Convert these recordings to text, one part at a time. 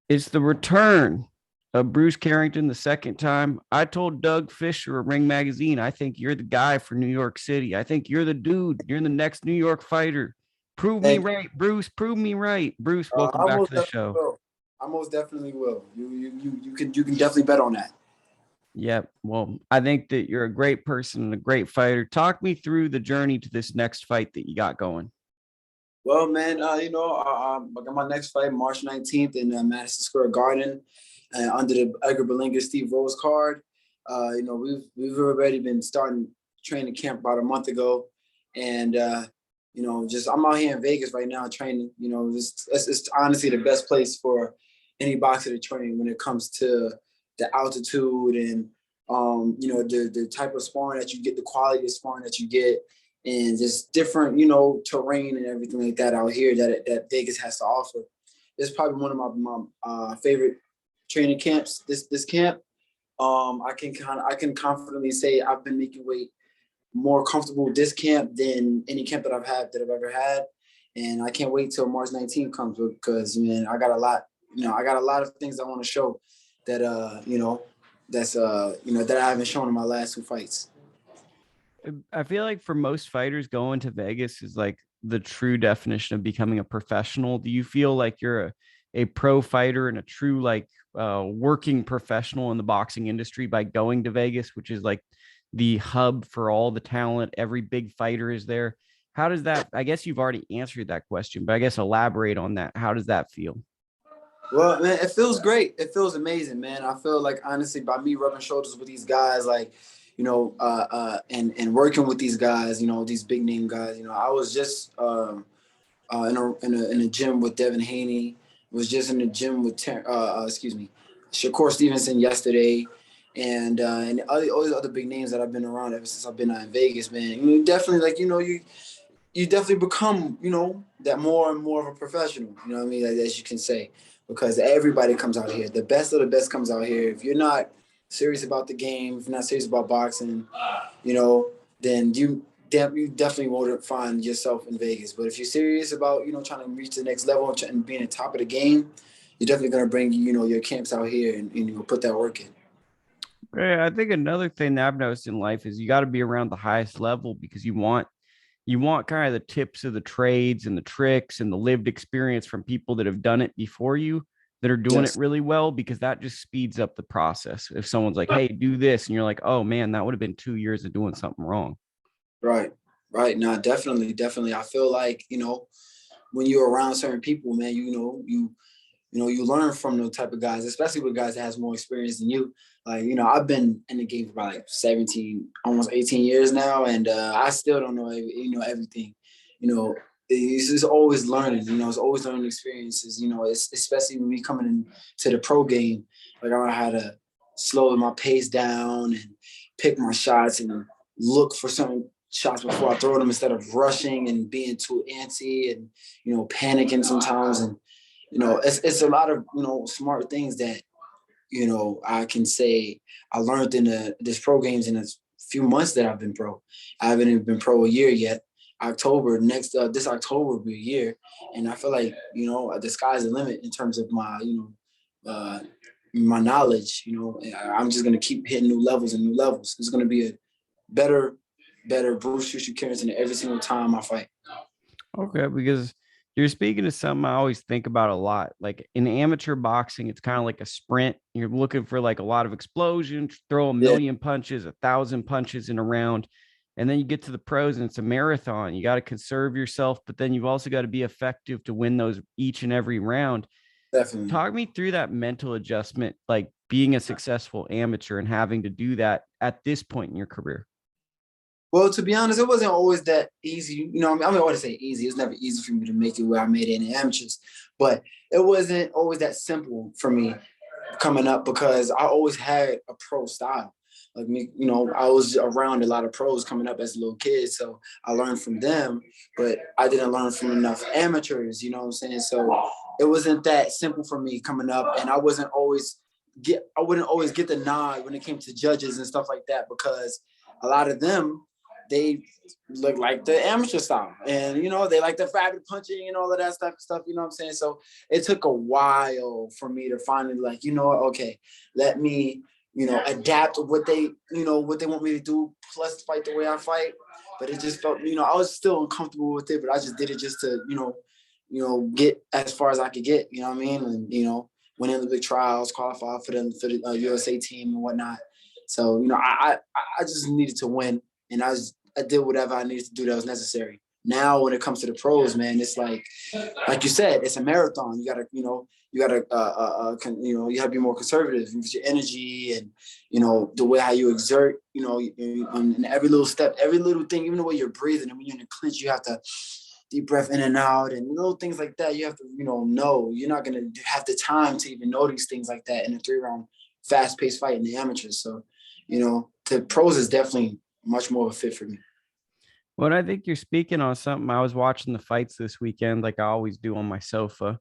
It's the return of Bruce Carrington the second time. I told Doug Fisher of Ring Magazine, I think you're the guy for New York City. I think you're the dude. You're the next New York fighter. Prove me Thank you. right, Bruce. Prove me right. Bruce, welcome I back most to the definitely show. will. I most definitely will. You can definitely bet on that. Yep. Well, I think that you're a great person and a great fighter. Talk me through the journey to this next fight that you got going. Well, man, I got my next fight March 19th in Madison Square Garden, under the Edgar Berlanga Steve Rose card. We've already been starting training camp about a month ago, and just I'm out here in Vegas right now training. It's honestly the best place for any boxer to train when it comes to the altitude and the type of sparring that you get, the quality of sparring that you get, and just different, terrain and everything like that out here that Vegas has to offer. It's probably one of my favorite training camps. This camp, I can confidently say I've been making weight more comfortable with this camp than any camp that I've ever had, and I can't wait till March 19th comes because man, I got a lot of things I want to show that that I haven't shown in my last two fights. I feel like for most fighters, going to Vegas is like the true definition of becoming a professional. Do you feel like you're a pro fighter and a true like working professional in the boxing industry by going to Vegas, which is like the hub for all the talent? Every big fighter is there. How does that? I guess you've already answered that question, but I guess elaborate on that. How does that feel? Well, man, it feels great. It feels amazing, man. I feel like honestly, by me rubbing shoulders with these guys, like, and working with these guys, these big name guys. I was just in a gym with Devin Haney. Was just in the gym with Shakur Stevenson yesterday, and all these other big names that I've been around ever since I've been out in Vegas, man. Definitely like you definitely become, that more and more of a professional, you know what I mean, like, as you can say, because everybody comes out here. The best of the best comes out here. If you're not serious about the game, if you're not serious about boxing, then you definitely won't find yourself in Vegas. But if you're serious about, trying to reach the next level and being on top of the game, you're definitely going to bring, your camps out here and put that work in. Yeah, I think another thing that I've noticed in life is you got to be around the highest level because you want kind of the tips of the trades and the tricks and the lived experience from people that have done it before you that are doing it Yes. really well because that just speeds up the process. If someone's like, "Hey, do this," and you're like, "Oh man, that would have been 2 years of doing something wrong." Right. Right. No, definitely. Definitely. I feel like, when you're around certain people, man, you learn from those type of guys, especially with guys that has more experience than you. Like, I've been in the game for about like 17, almost 18 years now, and I still don't know, everything. You know, it's just always learning. It's always learning experiences. It's especially when we coming into the pro game. Like, I know how to slow my pace down and pick my shots and look for some shots before I throw them instead of rushing and being too antsy and panicking sometimes. And it's a lot of smart things that I can say I learned in this pro games in a few months that I've been pro. I haven't even been pro a year yet. October next this October will be a year, and I feel like the sky's the limit in terms of my knowledge. I'm just gonna keep hitting new levels and new levels. It's gonna be a better Bruce Carrington every single time I fight. Okay, because you're speaking to something I always think about a lot. Like in amateur boxing, it's kind of like a sprint. You're looking for like a lot of explosions, throw a Yeah, million punches, 1,000 punches in a round. And then you get to the pros and it's a marathon. You got to conserve yourself, but then you've also got to be effective to win those each and every round. definitely. Talk me through that mental adjustment, like being a successful amateur and having to do that at this point in your career. Well, to be honest, it wasn't always that easy. I want to say easy. It was never easy for me to make it where I made it in the amateurs, but it wasn't always that simple for me coming up because I always had a pro style. Like me, I was around a lot of pros coming up as a little kid, so I learned from them, but I didn't learn from enough amateurs. You know what I'm saying? So it wasn't that simple for me coming up, and I wouldn't always get the nod when it came to judges and stuff like that because a lot of them they look like the amateur style, and they like the fabric punching and all of that stuff. You know what I'm saying? So it took a while for me to finally like, okay, let me adapt what they what they want me to do, plus fight the way I fight. But it just felt, I was still uncomfortable with it, but I just did it just to get as far as I could get. You know what I mean? And went in the big trials, qualified for the USA team and whatnot. So I just needed to win, and I did whatever I needed to do that was necessary. Now, when it comes to the pros, man, it's like you said, it's a marathon. You gotta, you have to be more conservative with your energy and, the way how you exert, and every little step, every little thing, even the way you're breathing. And when you're in a clinch, you have to deep breath in and out and little things like that. You have to, know you're not going to have the time to even know these things like that in a 3-round fast-paced fight in the amateurs. So, the pros is definitely much more of a fit for me. Well, I think you're speaking on something. I was watching the fights this weekend, like I always do on my sofa.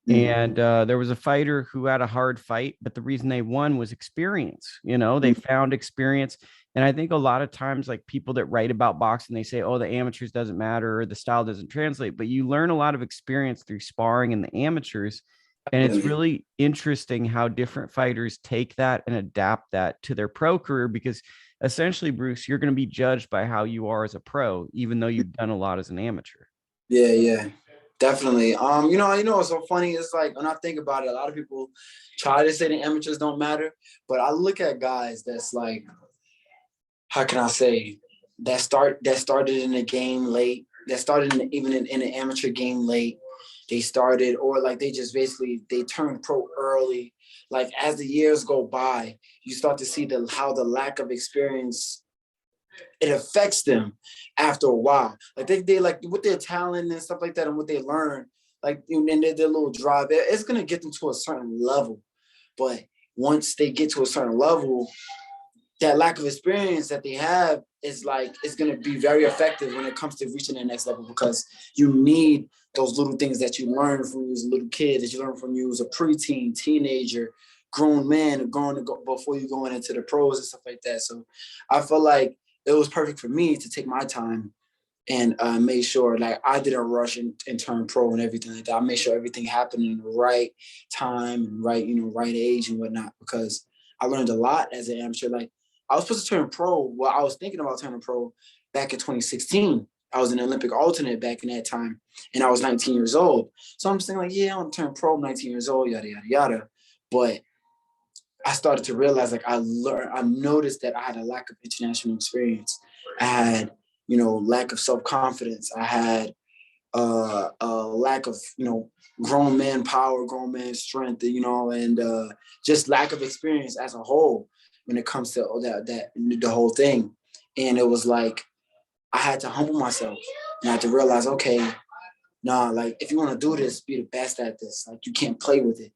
And there was a fighter who had a hard fight, but the reason they won was experience. They found experience. And I think a lot of times, like people that write about boxing, they say, oh, the amateurs doesn't matter or the style doesn't translate. But you learn a lot of experience through sparring in the amateurs. And it's really interesting how different fighters take that and adapt that to their pro career, because essentially, Bruce, you're going to be judged by how you are as a pro, even though you've done a lot as an amateur. Yeah. Definitely. What's so funny is like when I think about it, a lot of people try to say the amateurs don't matter, but I look at guys that's like, how can I say, that started in the game late, that started even in an amateur game late. They started, or like they just basically they turned pro early. Like as the years go by, you start to see how the lack of experience, it affects them after a while. Like they like with their talent and stuff like that, and what they learn, like and their little drive, it's gonna get them to a certain level. But once they get to a certain level, that lack of experience that they have is like it's gonna be very effective when it comes to reaching the next level, because you need those little things that you learn from you as a little kid, that you learn from you as a preteen, teenager, grown man, before you going into the pros and stuff like that. So I feel like it was perfect for me to take my time and made sure like I didn't rush and turn pro and everything like that. I made sure everything happened in the right time and right age and whatnot, because I learned a lot as an amateur. Like I was supposed to turn pro. Well, I was thinking about turning pro back in 2016. I was an Olympic alternate back in that time, and I was 19 years old. So I'm just thinking like, yeah, I want to turn pro. I'm 19 years old, yada yada yada. But I started to realize like I noticed that I had a lack of international experience. I had, lack of self-confidence. I had a lack of, grown man power, grown man strength, and just lack of experience as a whole when it comes to the whole thing. And it was like, I had to humble myself, and I had to realize, okay, nah, like if you want to do this, be the best at this. Like you can't play with it.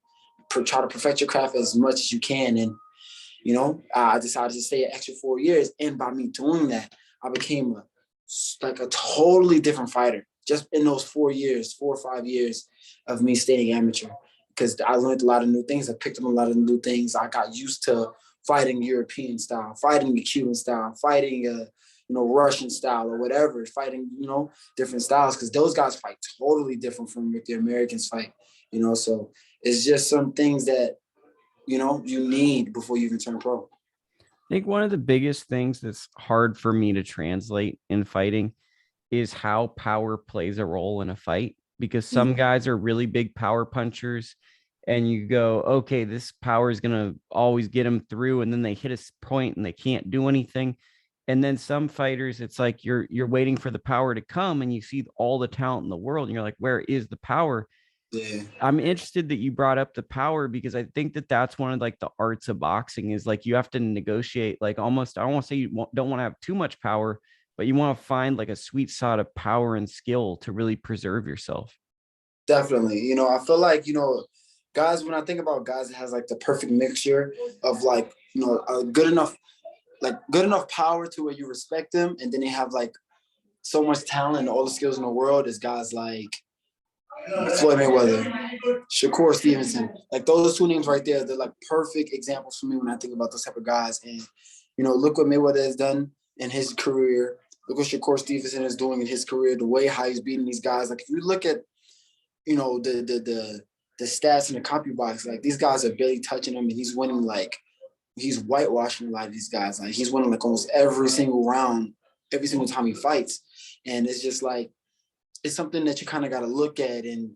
Try to perfect your craft as much as you can. And I decided to stay an extra 4 years. And by me doing that, I became a totally different fighter just in those 4 years, 4 or 5 years of me staying amateur, because I learned a lot of new things. I picked up a lot of new things. I got used to fighting European style, fighting the Cuban style, fighting Russian style or whatever, fighting, different styles, because those guys fight totally different from what the Americans fight, so it's just some things that, you need before you even turn pro. I think one of the biggest things that's hard for me to translate in fighting is how power plays a role in a fight, because some guys are really big power punchers and you go, okay, this power is going to always get them through. And then they hit a point and they can't do anything. And then some fighters, it's like you're waiting for the power to come and you see all the talent in the world and you're like, where is the power? Yeah. I'm interested that you brought up the power, because I think that that's one of like the arts of boxing, is like you have to negotiate, like almost, I don't want to say you don't want to have too much power, but you want to find like a sweet spot of power and skill to really preserve yourself. Definitely. I feel like, guys, when I think about guys that has like the perfect mixture of like, a good enough power to where you respect them, and then they have like so much talent and all the skills in the world, is guys like Floyd Mayweather, Shakur Stevenson. Like those two names right there, they're like perfect examples for me when I think about those type of guys. And, look what Mayweather has done in his career. Look what Shakur Stevenson is doing in his career, the way how he's beating these guys. Like if you look at, you know, the stats in the CompuBox, like these guys are barely touching him, and he's winning like he's whitewashing a lot of these guys. Like he's winning like almost every single round, every single time he fights. And it's just like it's something that you kind of got to look at and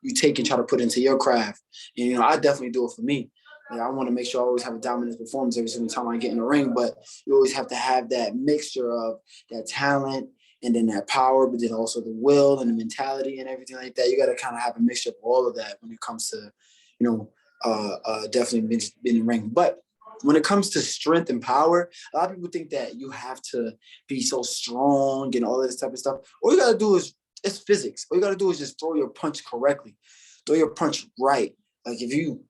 you take and try to put into your craft. And you know, I definitely do it for me. Like, I want to make sure I always have a dominant performance every single time I get in the ring, but you always have to have that mixture of that talent and then that power, but then also the will and the mentality and everything like that. You got to kind of have a mixture of all of that when it comes to, you know, definitely being in the ring. But when it comes to strength and power, a lot of people think that you have to be so strong and all this type of stuff. All you got to do is, it's physics. All you got to do is just throw your punch correctly, throw your punch right. Like if you,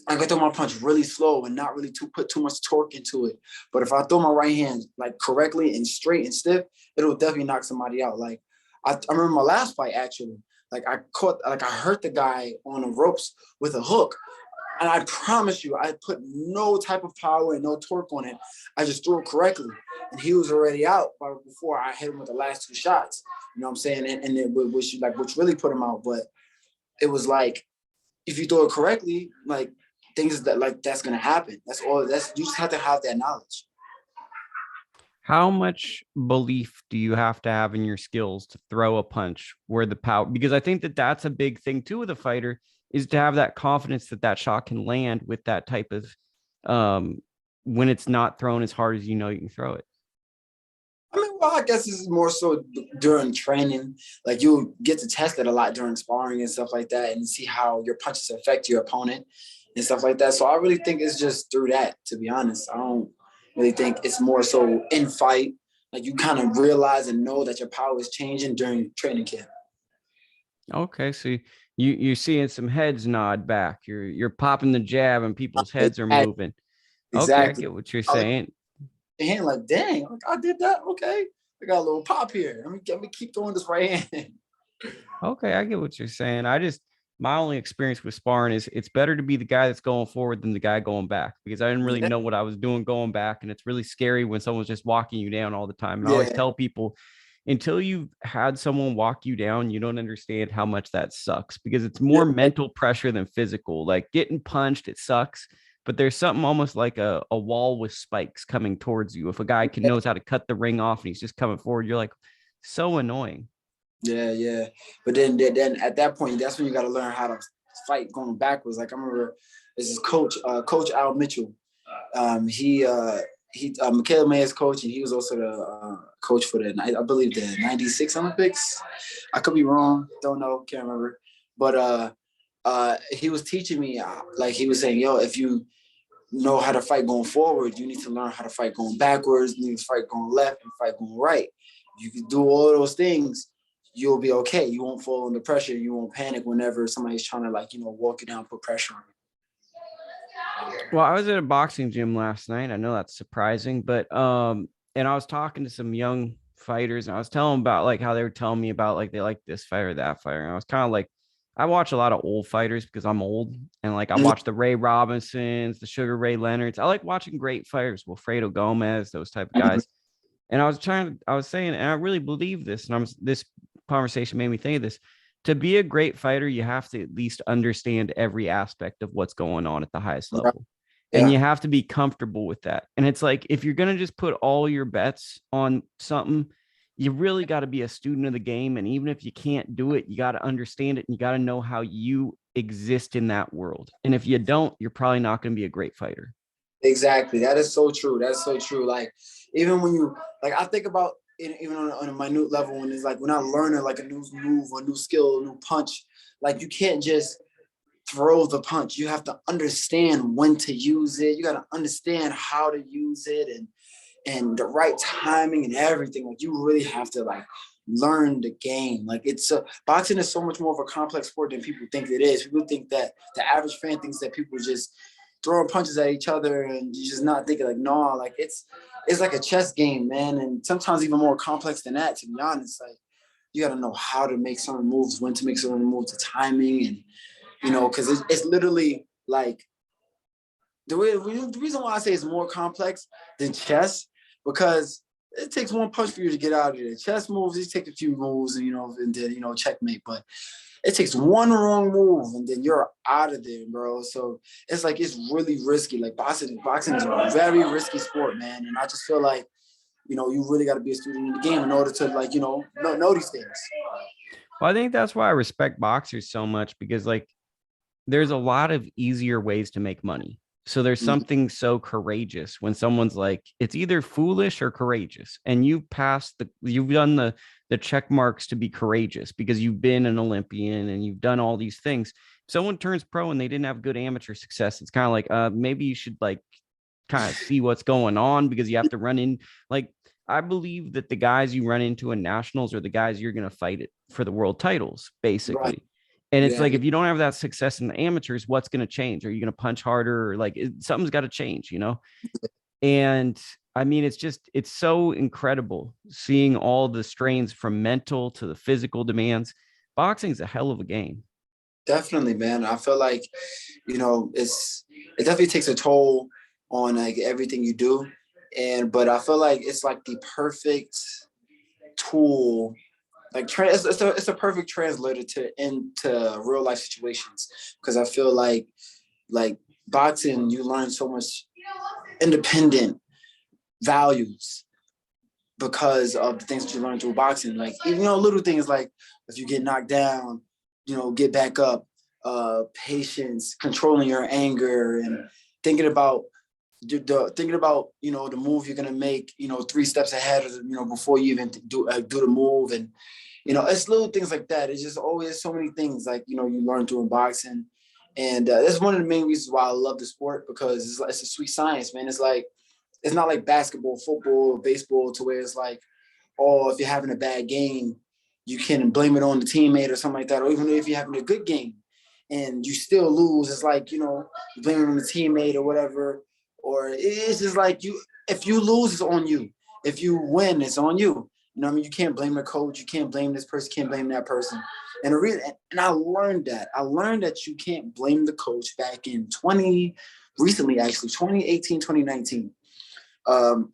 I can throw my punch really slow and not really put too much torque into it. But if I throw my right hand like correctly and straight and stiff, it'll definitely knock somebody out. Like I remember my last fight actually. Like I hurt the guy on the ropes with a hook. And I promise you, I put no type of power and no torque on it. I just threw it correctly. And he was already out before I hit him with the last two shots. You know what I'm saying? And it, which really put him out. But it was like, if you throw it correctly, like things that like that's gonna happen. That's all. You just have to have that knowledge. How much belief do you have to have in your skills to throw a punch where the power, because I think that that's a big thing too with a fighter, is to have that confidence that that shot can land with that type of when it's not thrown as hard as you know you can throw it. I mean, well, I guess this is more so during training. Like you get to test it a lot during sparring and stuff like that, and see how your punches affect your opponent and stuff like that. So I really think it's just through that. To be honest, I don't really think it's more so in fight. Like you kind of realize and know that your power is changing during training camp. Okay, so you're seeing some heads nod back. You're popping the jab and people's heads are moving. Okay, I Exactly. get what you're saying. Hand like, dang, like I did that. Okay, I got a little pop here. Let me keep throwing this right hand. Okay, I get what you're saying. My only experience with sparring is it's better to be the guy that's going forward than the guy going back, because I didn't really Yeah, know what I was doing going back. And it's really scary when someone's just walking you down all the time. And I always yeah, tell people, until you've had someone walk you down, you don't understand how much that sucks, because it's more yeah. mental pressure than physical. Like getting punched, it sucks. But there's something almost like a wall with spikes coming towards you. If a guy knows how to cut the ring off and he's just coming forward, you're like, so annoying. Yeah, yeah. But then at that point, that's when you got to learn how to fight going backwards. Like I remember this is Coach Al Mitchell. He Michaela Mayer's coach, and he was also the coach for I believe the '96 Olympics. I could be wrong, don't know, can't remember. But he was teaching me like he was saying, yo, if you know how to fight going forward, you need to learn how to fight going backwards, you need to fight going left and fight going right. You can do all of those things, you'll be okay. You won't fall under pressure. You won't panic whenever somebody's trying to like, walk you down, put pressure on Well, I was at a boxing gym last night. I know that's surprising, but and I was talking to some young fighters, and I was telling them about like how they were telling me about like they like this fighter, that fighter. And I was kind of like, I watch a lot of old fighters because I'm old, and like I you. watch the Ray Robinsons, the Sugar Ray Leonards. I like watching great fighters, Wilfredo Gomez, those type of guys. And I was saying, and I really believe this, and this conversation made me think of this. To be a great fighter, you have to at least understand every aspect of what's going on at the highest level. And Yeah, you have to be comfortable with that. And it's like, if you're going to just put all your bets on something, you really got to be a student of the game. And even if you can't do it, you got to understand it. And you got to know how you exist in that world. And if you don't, you're probably not going to be a great fighter. exactly. That is so true. That's so true. Like even when you like, I think about it, even on a minute level, when it's like when I'm learning like a new move or new skill, a new punch, like you can't just throw the punch. You have to understand when to use it. You got to understand how to use it and the right timing and everything. Like you really have to like learn the game. Like boxing is so much more of a complex sport than people think it is. People think that the average fan thinks that people just throwing punches at each other and you're just not thinking like, no, like it's like a chess game, man. And sometimes even more complex than that, to be honest. Like you got to know how to make certain moves, when to make certain moves, the timing, and because it's literally like the reason why I say it's more complex than chess, because it takes one punch for you to get out of there. Chess moves, you take a few moves, and and then checkmate. But it takes one wrong move, and then you're out of there, bro. So it's like it's really risky. Like boxing is a very risky sport, man. And I just feel like you really got to be a student in the game in order to like know these things. Well, I think that's why I respect boxers so much, because like there's a lot of easier ways to make money. So there's Mhm. something so courageous when someone's like, it's either foolish or courageous. And you've done the check marks to be courageous because you've been an Olympian and you've done all these things. If someone turns pro and they didn't have good amateur success, it's kind of like, maybe you should like kind of see what's going on, because you have to run in. Like, I believe that the guys you run into in nationals are the guys you're going to fight it for the world titles, Right. basically. And it's Yeah. like, if you don't have that success in the amateurs, what's going to change? Are you going to punch harder? Or like something's got to change, And I mean, it's so incredible seeing all the strains from mental to the physical demands. Boxing is a hell of a game. Definitely, man. I feel like, it definitely takes a toll on like everything you do. But I feel like it's like the perfect tool, like it's a perfect translator into real life situations. Because I feel like boxing, you learn so much independent values because of the things that you learn through boxing. Like, little things like if you get knocked down, get back up, patience, controlling your anger, and thinking about the move you're gonna make, 3 steps ahead of before you even do the move. And it's little things like that. It's just always so many things like you learn through in boxing. And that's one of the main reasons why I love the sport, because it's a sweet science, man. It's like, it's not like basketball, football, or baseball, to where it's like, oh, if you're having a bad game, you can blame it on the teammate or something like that. Or even if you're having a good game and you still lose, it's like, you blame it on the teammate or whatever. Or it's just like, if you lose, it's on you. If you win, it's on you. You know what I mean? You can't blame the coach. You can't blame this person. Can't blame that person. And I learned that. I learned that you can't blame the coach back in recently, actually, 2018, 2019. I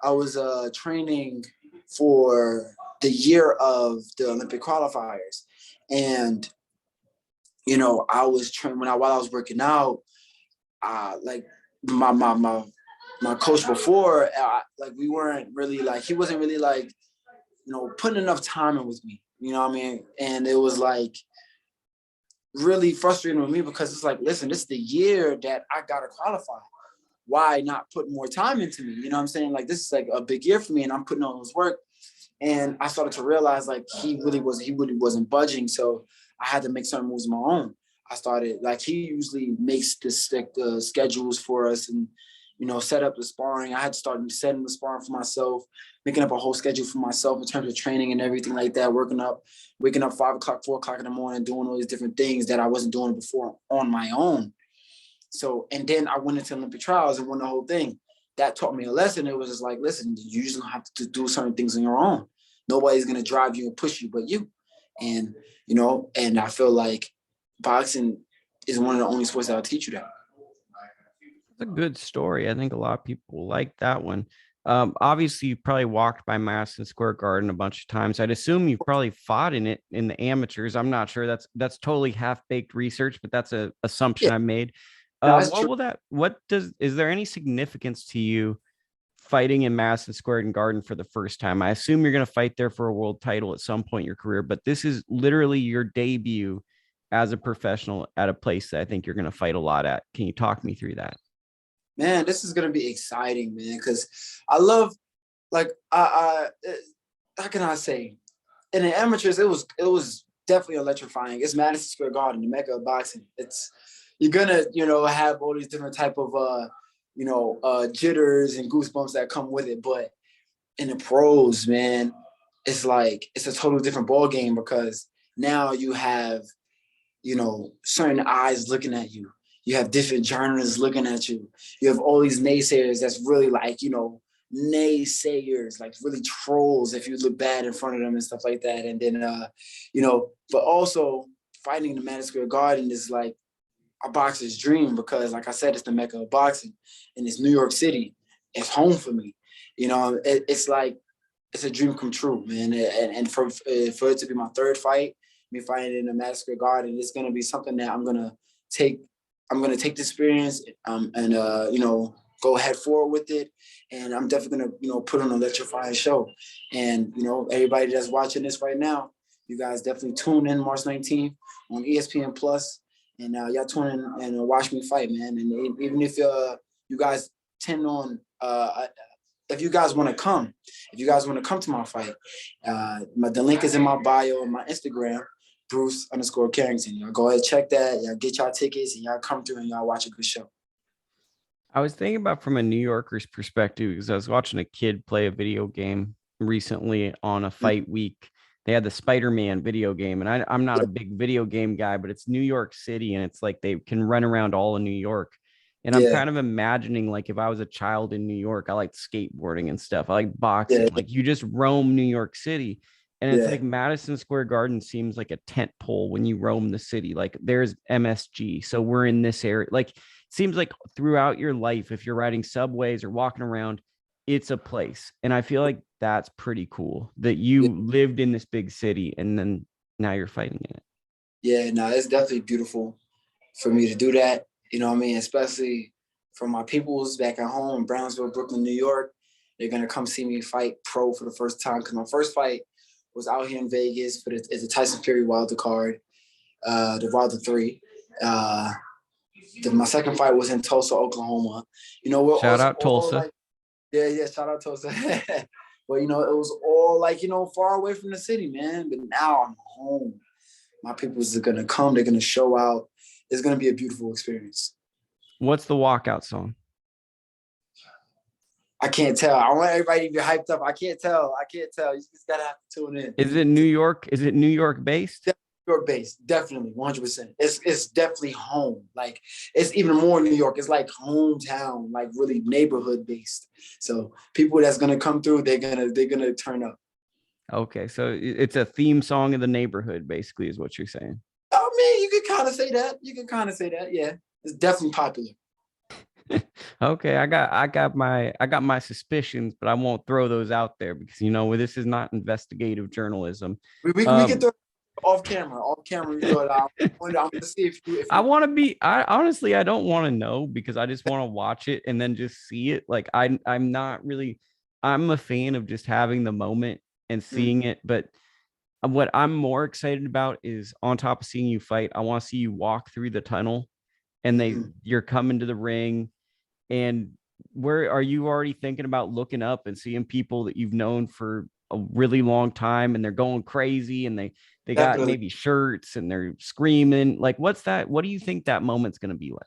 was training for the year of the Olympic qualifiers, and I was training while I was working out. Like my coach before, like we weren't really like, he wasn't really like putting enough time in with me. You know what I mean? And it was like really frustrating with me, because it's like, listen, this is the year that I gotta qualify. Why not put more time into me? You know what I'm saying? Like, this is like a big year for me, and I'm putting all this work. And I started to realize like he really wasn't budging. So I had to make certain moves of my own. I started, like, he usually makes the schedules for us and set up the sparring. I had to start setting the sparring for myself, making up a whole schedule for myself in terms of training and everything like that, waking up 5 o'clock, 4 o'clock in the morning, doing all these different things that I wasn't doing before on my own. So, and then I went into Olympic trials and won the whole thing. That taught me a lesson. It was just like, listen, you just don't have to do certain things on your own. Nobody's going to drive you and push you but you. And, and I feel like boxing is one of the only sports that'll teach you that. It's a good story. I think a lot of people like that one. Obviously, you've probably walked by Madison Square Garden a bunch of times. I'd assume you've probably fought in it in the amateurs. I'm not sure. That's totally half-baked research, but that's an assumption Yeah, I made. that's What true. will that? Is there any significance to you fighting in Madison Square Garden for the first time? I assume you're going to fight there for a world title at some point in your career, but this is literally your debut as a professional at a place that I think you're going to fight a lot at. Can you talk me through that? Man, this is going to be exciting, man, because I love, like, how can I say? In the amateurs, it was definitely electrifying. It's Madison Square Garden, the mecca of boxing. You're gonna have all these different type of jitters and goosebumps that come with it. But in the pros, man, it's like it's a total different ball game, because now you have certain eyes looking at you. You have different journalists looking at you. You have all these naysayers that's really like naysayers, like really trolls if you look bad in front of them and stuff like that. And then but also fighting the Madison Square Garden is like a boxer's dream, because like I said, it's the mecca of boxing, and it's New York City. It's home for me. It's like it's a dream come true, man. And for it to be my third fight, me fighting in a Madison Square Garden, it's gonna be something that I'm gonna take. I'm gonna take the experience and go head forward with it. And I'm definitely gonna put on an electrifying show. And everybody that's watching this right now, you guys definitely tune in March 19th on ESPN Plus, and y'all tune in and watch me fight, man. And even if you guys tend on if you guys want to come to my fight, the link is in my bio on my Instagram, Bruce_Carrington. Y'all go ahead, check that. Y'all get y'all tickets and y'all come through and y'all watch a good show. I was thinking about from a New Yorker's perspective, because I was watching a kid play a video game recently on a fight week. They had the Spider-Man video game, and I'm not a big video game guy, but it's New York City, and it's like they can run around all of New York. And I'm kind of imagining, like, if I was a child in New York, I like skateboarding and stuff. I like boxing. Like, you just roam New York City. And it's like Madison Square Garden seems like a tent pole when you roam the city. Like, there's MSG. So we're in this area. Like, it seems like throughout your life, if you're riding subways or walking around, it's a place. And I feel like that's pretty cool that you lived in this big city and then now you're fighting in it. Yeah, no, it's definitely beautiful for me to do that. You know what I mean? Especially for my peoples back at home in Brownsville, Brooklyn, New York. They're going to come see me fight pro for the first time, because my first fight was out here in Vegas for it's a Tyson Fury Wilder card, the Wilder 3. My second fight was in Tulsa, Oklahoma. Shout out Tulsa. Like, shout out Tulsa. But, it was all like, far away from the city, man. But now I'm home. My peoples are going to come. They're going to show out. It's going to be a beautiful experience. What's the walkout song? I can't tell. I want everybody to be hyped up. I can't tell. You just got to have to tune in. Is it New York? Is it New York based? New York based. Definitely. 100%. It's definitely home. Like, it's even more New York. It's like hometown, like really neighborhood based. So people that's going to come through, they're going to turn up. Okay. So it's a theme song of the neighborhood, basically, is what you're saying. I mean, you could kind of say that. Yeah. It's definitely popular. Okay, I got my suspicions, but I won't throw those out there because this is not investigative journalism. We can throw it off camera. We throw it out. I'm gonna see if I want to be. I honestly, I don't want to know because I just want to watch it and then just see it. Like I'm not really. I'm a fan of just having the moment and seeing it, but what I'm more excited about is, on top of seeing you fight, I want to see you walk through the tunnel and you're coming to the ring. And where are you already thinking about looking up and seeing people that you've known for a really long time and they're going crazy and they got maybe shirts and they're screaming? Like, what's that? What do you think that moment's going to be like?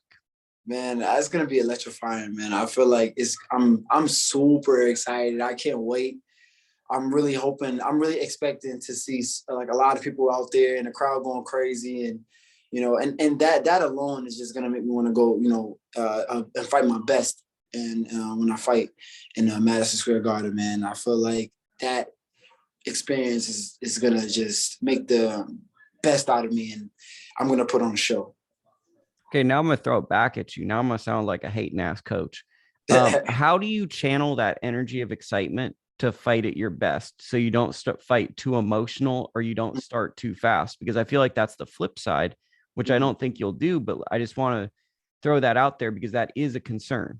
Man, it's going to be electrifying, man. I feel like I'm super excited. I can't wait. I'm really expecting to see like a lot of people out there in the crowd going crazy, and and that alone is just gonna make me want to go, and fight my best. And when I fight in Madison Square Garden, man, I feel like that experience is gonna just make the best out of me, and I'm gonna put on a show. Okay, now I'm gonna throw it back at you. Now I'm gonna sound like a hating ass coach. How do you channel that energy of excitement to fight at your best so you don't fight too emotional or you don't start too fast? Because I feel like that's the flip side, which I don't think you'll do, but I just want to throw that out there because that is a concern.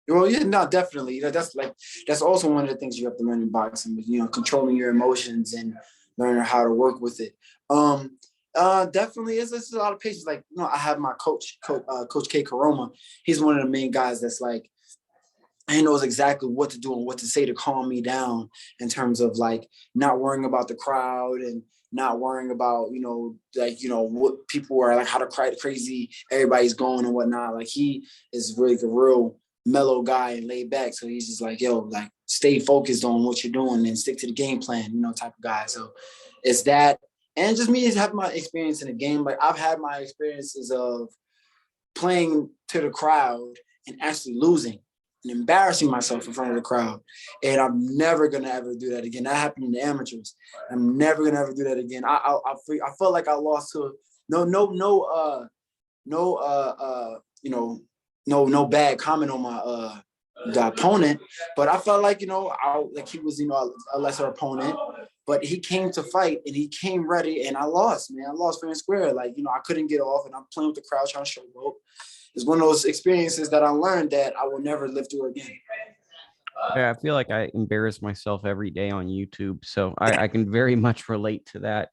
Well, yeah, no, definitely. That's also one of the things you have to learn in boxing, controlling your emotions and learning how to work with it. Definitely it's a lot of patience. Like, I have my coach K Karoma. He's one of the main guys that's like, he knows exactly what to do and what to say to calm me down in terms of like not worrying about the crowd and not worrying about, what people are like, how to crazy everybody's going and whatnot. Like, he is really a real mellow guy and laid back. So he's just like, yo, like, stay focused on what you're doing and stick to the game plan, type of guy. So it's that. And just me having my experience in the game. Like, I've had my experiences of playing to the crowd and actually losing and embarrassing myself in front of the crowd. And I'm never going to ever do that again. That happened in the amateurs. I'm never going to ever do that again. I felt like I lost to no bad comment on the opponent, but I felt like, like he was, a lesser opponent, but he came to fight and he came ready and I lost, man. I lost fair and square. Like, I couldn't get off and I'm playing with the crowd trying to show rope. It's one of those experiences that I learned that I will never live through again. Yeah, I feel like I embarrass myself every day on YouTube, so I can very much relate to that.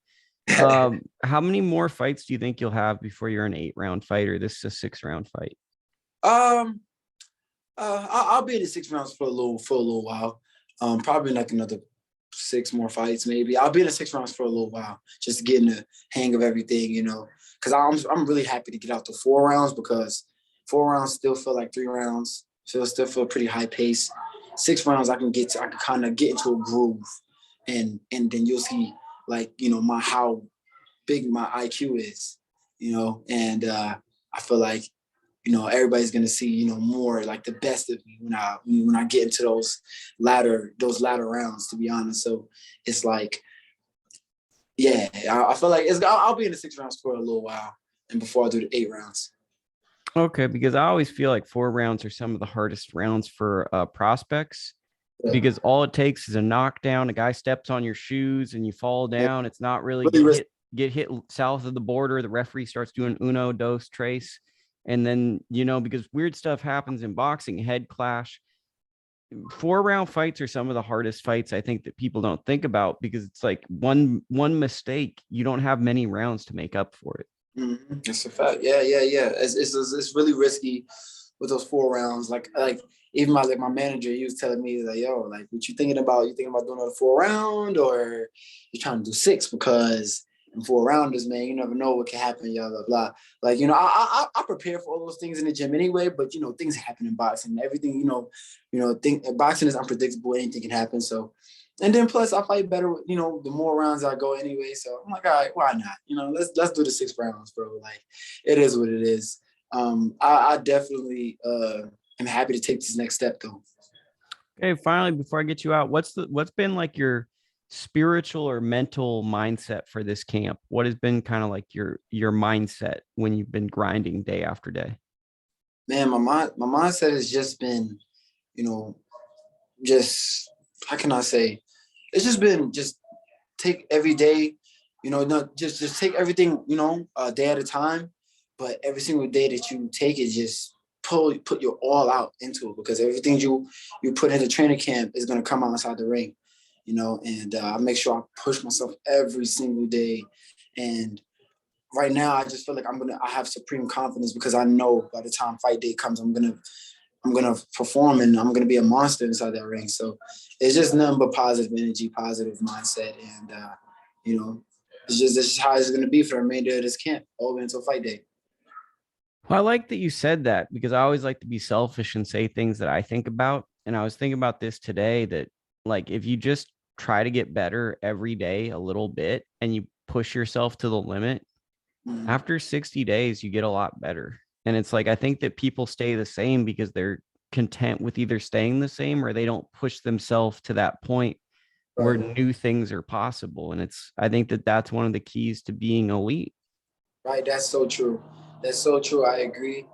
How many more fights do you think you'll have before you're an 8-round fighter? This is a 6-round fight. um, I'll be in the 6 rounds for a little while. Probably like another 6 more fights, maybe. I'll be in the 6 rounds for a little while, just getting the hang of everything, Because I'm really happy to get out to 4 rounds because 4 rounds still feel like 3 rounds. Still feel pretty high pace. 6 rounds, I can kind of get into a groove, and then you'll see like how big my IQ is, and I feel like everybody's gonna see more like the best of me when I get into those latter rounds, to be honest. So it's like, yeah, I feel like I'll be in the 6 rounds for a little while, and before I do the 8 rounds. Okay, because I always feel like 4 rounds are some of the hardest rounds for prospects Yeah. because all it takes is a knockdown. A guy steps on your shoes and you fall Yeah. down. It's not really Really risky. get hit south of the border. The referee starts doing uno, dos, tres. And then, because weird stuff happens in boxing, head clash. 4-round fights are some of the hardest fights I think that people don't think about because it's like one mistake, you don't have many rounds to make up for it. Mm-hmm. That's a fact. Yeah, yeah, yeah. It's really risky with those 4 rounds. Like even my manager, he was telling me like, yo, like what you thinking about? You thinking about doing a 4 round or you trying to do 6? Because in 4 rounders, man, you never know what can happen. Blah blah blah. Like I prepare for all those things in the gym anyway. But things happen in boxing. Everything boxing is unpredictable. Anything can happen. So. And then plus I fight better, the more rounds I go anyway. So I'm like, all right, why not? Let's do the 6 rounds, bro. Like it is what it is. I definitely am happy to take this next step though. Okay, finally, before I get you out, what's been like your spiritual or mental mindset for this camp? What has been kind of like your mindset when you've been grinding day after day? Man, my mindset has just been, you know, just how can I say? It's just been just take every day, not just take everything, a day at a time. But every single day that you take it, just put your all out into it because everything you put into training camp is gonna come out inside the ring, And I make sure I push myself every single day. And right now, I just feel like I have supreme confidence because I know by the time fight day comes, I'm gonna perform and I'm gonna be a monster inside that ring. So it's just nothing but positive energy, positive mindset, and this is how it's gonna be for the remainder of this camp, all the way until fight day. Well, I like that you said that because I always like to be selfish and say things that I think about. And I was thinking about this today that like if you just try to get better every day a little bit and you push yourself to the limit, Mm-hmm. after 60 days, you get a lot better. And it's like I think that people stay the same because they're content with either staying the same or they don't push themselves to that point where Right, new things are possible. And I think that that's one of the keys to being elite. right. That's so true. That's so true. I agree.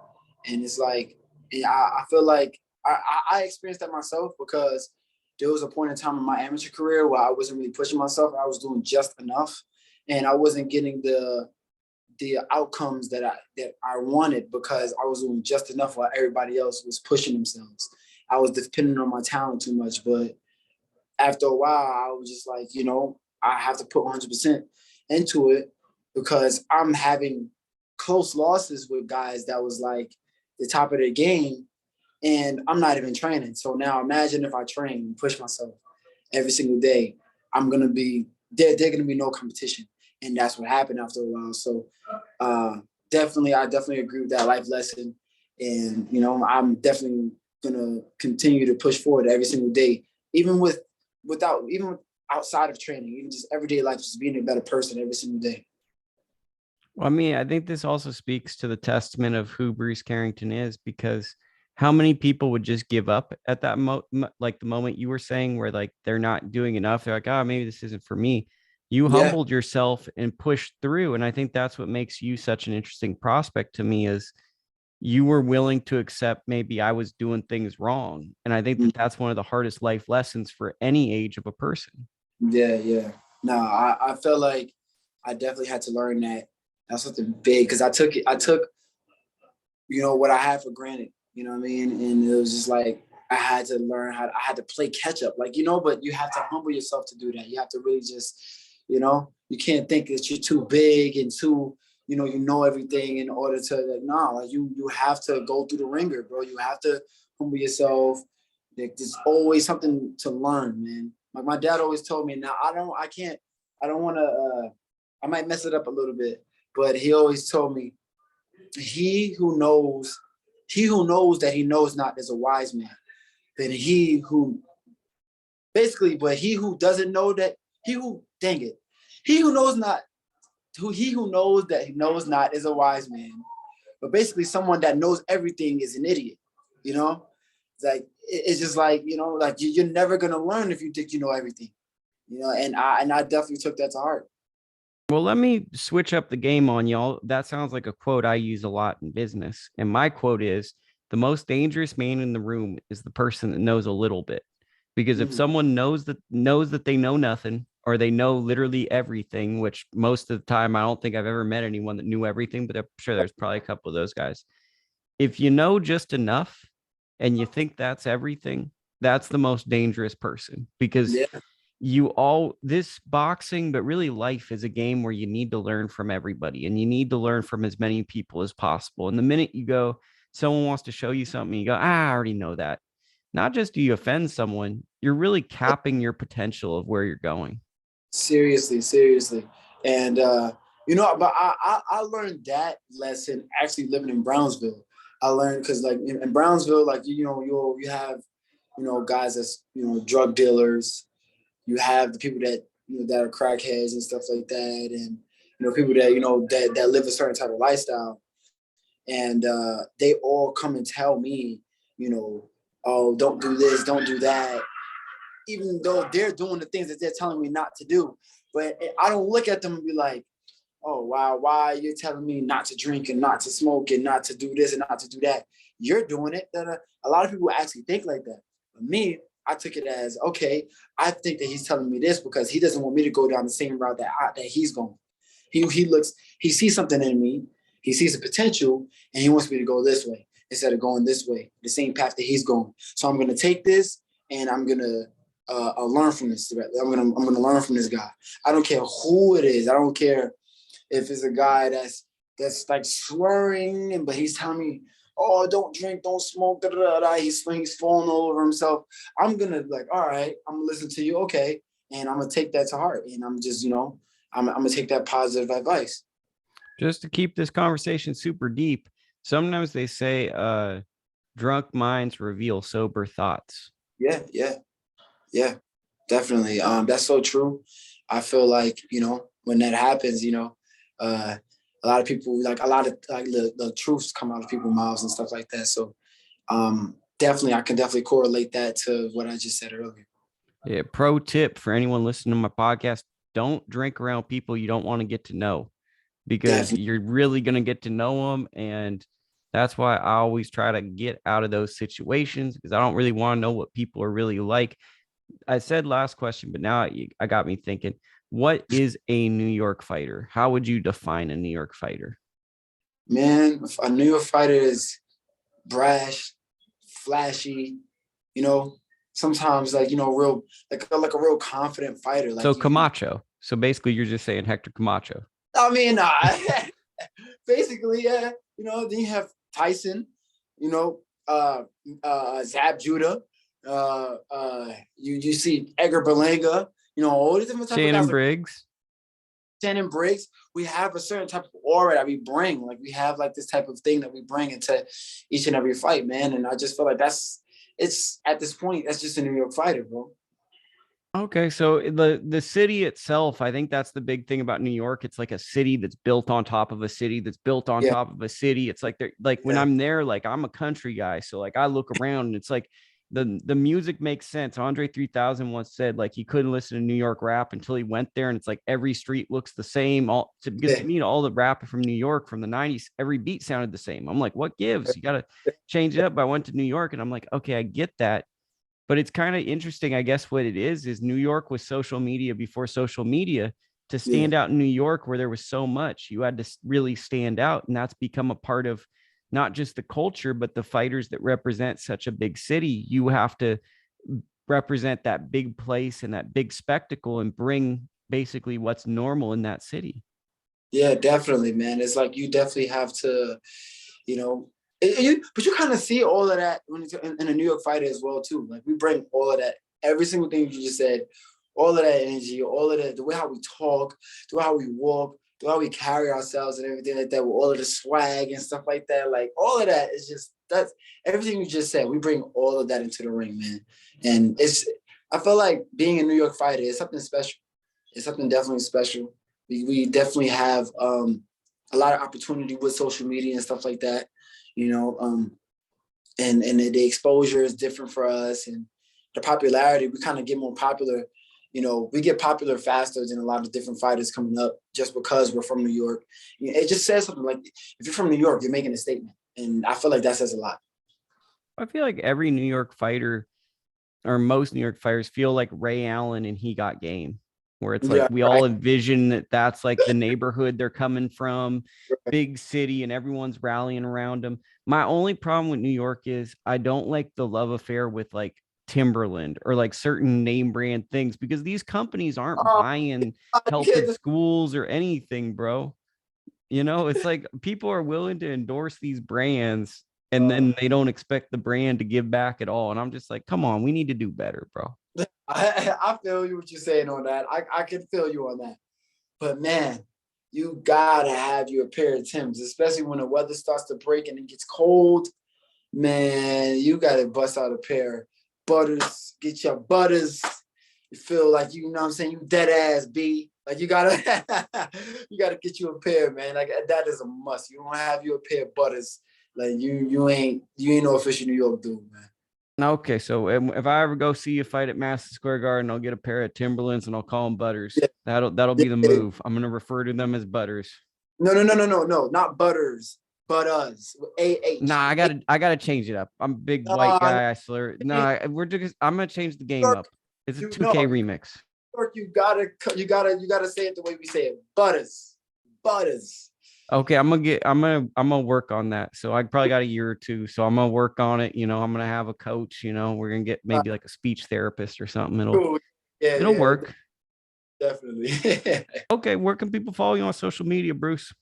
And it's like, and I feel like I experienced that myself because there was a point in time in my amateur career where I wasn't really pushing myself. I was doing just enough, and I wasn't getting the outcomes that I wanted because I was doing just enough while everybody else was pushing themselves. I was depending on my talent too much, but after a while, I was just like, I have to put 100% into it because I'm having close losses with guys that was like the top of their game, and I'm not even training. So now imagine if I train and push myself every single day, I'm gonna be they're gonna be no competition, and that's what happened after a while. So uh, I definitely agree with that life lesson, and I'm definitely gonna continue to push forward every single day, even even outside of training, even just everyday life, just being a better person every single day. Well, I mean, I think this also speaks to the testament of who Bruce Carrington is because how many people would just give up at that like the moment you were saying where like they're not doing enough. They're like, oh, maybe this isn't for me. You Yeah, humbled yourself and pushed through. And I think that's what makes you such an interesting prospect to me is you were willing to accept maybe I was doing things wrong. And I think Mm. that that's one of the hardest life lessons for any age of a person. Yeah, yeah. No, I feel like I definitely had to learn that. That's something big because I took, what I had for granted, you know what I mean? And it was just like I had to learn I had to play catch up, like, but you have to humble yourself to do that. You have to really just, you can't think that you're too big and too, you know everything in order to like, nah, like you have to go through the ringer, bro. You have to humble yourself. Like, there's always something to learn, man. Like my dad always told me, now I don't want to, I might mess it up a little bit, but he always told me, he who knows, that he knows not is a wise man. Then but he who doesn't know that, he who knows not, he who knows that he knows not is a wise man. But basically, someone that knows everything is an idiot. You know, it's like it's just like like you're never gonna learn if you think you know everything. And I definitely took that to heart. Well, let me switch up the game on y'all. That sounds like a quote I use a lot in business. And my quote is, the most dangerous man in the room is the person that knows a little bit. Because if Mm. someone knows that they know nothing, or they know literally everything, which most of the time I don't think I've ever met anyone that knew everything, but I'm sure there's probably a couple of those guys. If you know just enough and you think that's everything, that's the most dangerous person, because Yeah, this boxing, but really life, is a game where you need to learn from everybody and you need to learn from as many people as possible. And the minute you go, someone wants to show you something, you go, I already know that. Not just do you offend someone, you're really capping your potential of where you're going. seriously, seriously. And but I learned that lesson actually living in Brownsville. I learned because like in Brownsville, like you have guys that's drug dealers. You have the people that that are crackheads and stuff like that, and people that that live a certain type of lifestyle, and they all come and tell me, oh, don't do this, don't do that, even though they're doing the things that they're telling me not to do. But I don't look at them and be like, oh wow, why are you telling me not to drink and not to smoke and not to do this and not to do that? You're doing it. A lot of people actually think like that. But me, I took it as, okay, I think that he's telling me this because he doesn't want me to go down the same route that he's going. He sees something in me, he sees a potential, and he wants me to go this way instead of going this way, the same path that he's going. So I'm gonna take this and I'm gonna learn from this. I'm gonna learn from this guy. I don't care who it is. I don't care if it's a guy that's like swearing, but he's telling me, oh, don't drink, don't smoke, da, da, da, da. He's falling all over himself. I'm gonna like, all right, I'm gonna listen to you, okay, and I'm gonna take that to heart, and I'm just, I'm gonna take that positive advice. Just to keep this conversation super deep, sometimes they say drunk minds reveal sober thoughts. Yeah, yeah, yeah, definitely. That's so true. I feel like when that happens, uh, a lot of people like a lot of like the truths come out of people's mouths and stuff like that. So definitely, I can definitely correlate that to what I just said earlier. Yeah, pro tip for anyone listening to my podcast: don't drink around people you don't want to get to know, because Definitely. you're really going to get to know them. And that's why I always try to get out of those situations, because I don't really want to know what people are really like. I said last question, but now I got me thinking, what is a New York fighter? How would you define a New York fighter? Man, a New York fighter is brash, flashy, you know, sometimes like, real, like a real confident fighter. So Like Camacho. So basically, you're just saying Hector Camacho. I mean, basically, yeah, then you have Tyson, you know, Zab Judah, you see Edgar Berlanga, all these different type of Shannon guys like Briggs. Shannon Briggs. We have a certain type of aura that we bring. Like we have like this type of thing that we bring into each and every fight, man. And I just feel like it's at this point, that's just a New York fighter, bro. Okay, so the city itself, I think that's the big thing about New York. It's like a city that's built on top of a city that's built on Yeah, top of a city. It's like they're like when yeah, I'm there, like I'm a country guy, so like I look around and it's like the music makes sense. Andre 3000 once said like he couldn't listen to New York rap until he went there, and it's like every street looks the same. Because to me, all the rap from New York from the 90s, every beat sounded the same. I'm like, what gives? You got to change it up. But I went to New York and I'm like, okay, I get that. But it's kind of interesting. I guess what it is New York was social media before social media. To Yeah. stand out in New York where there was so much, you had to really stand out. And that's become a part of not just the culture, but the fighters that represent such a big city. You have to represent that big place and that big spectacle and bring basically what's normal in that city. Yeah, definitely, man. It's like you definitely have to, you know, but you kind of see all of that when it's in a New York fighter as well too. Like we bring all of that, every single thing you just said, all of that energy, all of that, the way how we talk, the way how we walk, the way how we carry ourselves and everything like that, with all of the swag and stuff like that. Like all of that is just that's everything you just said. We bring all of that into the ring, man. And I feel like being a New York fighter is something special. It's something definitely special. We definitely have a lot of opportunity with social media and stuff like that, you know, and the exposure is different for us, and the popularity, we kind of get more popular. You know, we get popular faster than a lot of different fighters coming up just because we're from New York. It just says something like, if you're from New York, you're making a statement. And I feel like that says a lot. I feel like every New York fighter or most New York fighters feel like Ray Allen and He Got Game, where it's like Yeah, we all right. envision that that's like the neighborhood they're coming from, Right. big city, and everyone's rallying around them. My only problem with New York is I don't like the love affair with like Timberland or like certain name brand things, because these companies aren't Oh, buying you help can't with just, schools or anything, bro. It's like people are willing to endorse these brands and uh, then they don't expect the brand to give back at all. And I'm just like, come on, we need to do better, bro. I feel you what you're saying on that. I can feel you on that. But man, you gotta have your pair of Timbs, especially when the weather starts to break and it gets cold. Man, you gotta bust out a pair. Butters, get your butters. You feel like you know what I'm saying, you dead ass B. Like you gotta you gotta get you a pair, man. Like that is a must. You don't have you a pair of butters. Like you ain't no official New York dude, man. Okay, so if I ever go see you fight at Madison Square Garden, I'll get a pair of Timberlands and I'll call them Butters. Yeah, That'll be the yeah. move. I'm gonna refer to them as Butters. No, not butters, butters. Nah, AH. I gotta change it up. I'm a big white No, guy. I slur. New Nah, I'm gonna change the game York, up. It's a you know, 2K remix. York, you gotta say it the way we say it. Butters. Butters. Okay, I'm gonna work on that. So I probably got a year or two. So I'm gonna work on it. I'm gonna have a coach. We're gonna get Uh, maybe like a speech therapist or something. It'll cool. Yeah, it'll yeah, work. definitely. Okay, where can people follow you on social media, Bruce?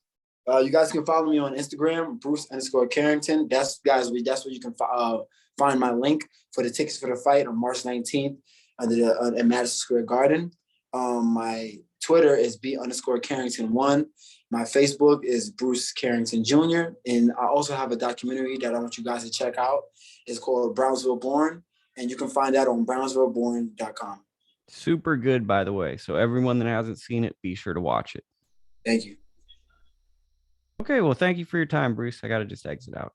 You guys can follow me on Instagram, Bruce_Carrington. That's where you can find my link for the tickets for the fight on March 19th at Madison Square Garden. My Twitter is B_Carrington1. My Facebook is Bruce Carrington Jr. And I also have a documentary that I want you guys to check out. It's called Brownsville Born, and you can find that on brownsvilleborn.com. Super good, by the way. So everyone that hasn't seen it, be sure to watch it. Thank you. Okay, well, thank you for your time, Bruce. I gotta just exit out.